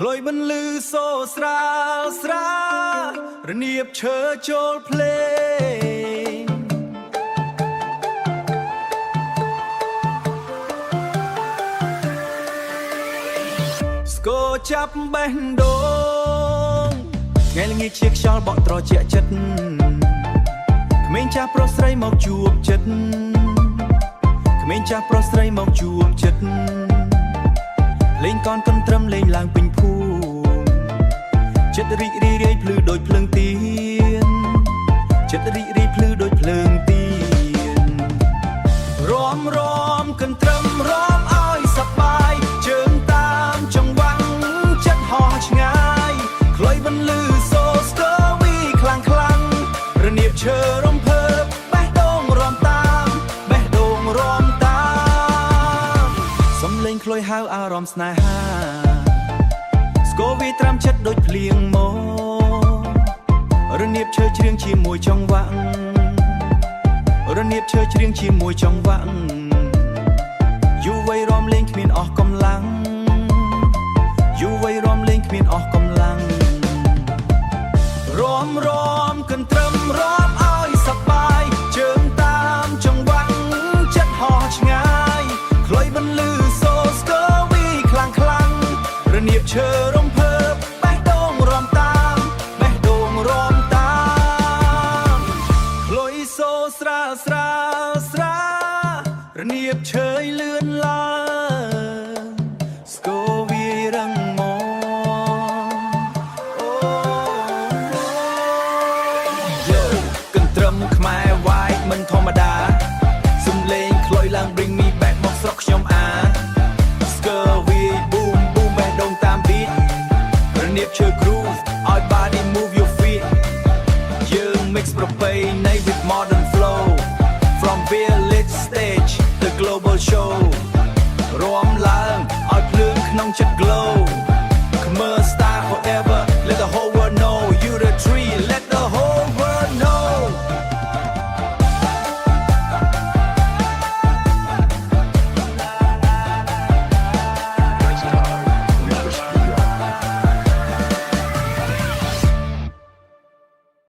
ក្លុយបន្លឺសូស្រាលស្រារនៀបឈើចូលភ្លេងស្គរចាប់បេះដូងថ្ងៃល្ងាចជាខ្យល់បក់ត្រជាក់ចិត្តក្មេងចាស់ប្រុសស្រីមកជួបចិត្តក្មេងចាស់ប្រុសស្រីមកជួបចិត្តលេងកនកន្ទ្រឹមលេងឡើងពេញភូមិចិត្តរីករាយរាយភ្លឺដូចភ្លើងទៀនចិត្តរីករាយភ្លឺដូចភ្លើងទៀនរំរំកន្ទ្រឹមរំឲ្យសប្បាយជើងតាមចង្វាក់ចិត្តហោះឆ្ងាយខ្លុយបន្លឺសូស្ទើវីខ្លាំងខ្លាំងរនៀបឈើរំភើបបេះដូងរំតាមបេះដូងរំតាមសំលេងខ្លុយហៅអារម្មណ៍ស្នេហាស្គរវាត្រាំចិត្តដូចភ្លៀងមករនៀបឈើច្រៀងជាមួយចង្វាក់រនៀបឈើច្រៀងជាមួយចង្វាក់យុវ័យរំលេងគ្មានអស់កម្លាំងយុវ័យរំលេងគ្មានអស់កម្លាំងរំរំកន្ទ្រឹមរំឲ្យសប្បាយជើងតាមចង្វាក់ចិត្តហោះឆ្ងាយខ្លុយបន្លឺសូស្គរវីខ្លាំងខ្លាំងរនៀបឈើរំភើបបេះដូងរំតាមបេះដូងរំតាមខ្លុយសូស្រាលស្រាលស្រារនៀបឈើលឿនឡើងស្គរវារឹងមាំកន្ទ្រឹមខ្មែរវាយមិនធម្មតាសំលេងខ្លុយឡើង bring me back មកស្រុកខ្ញុំអាស្គរវា boom boom បេះដូងតាម beat រនៀបឈើ groove ឲ្យ body move your feet យើង mix ប្រពៃណី with modern flow from village stage the global show រួមឡើងឲ្យភ្លើងក្នុងចិត្ត glow Khmer style forever let the whole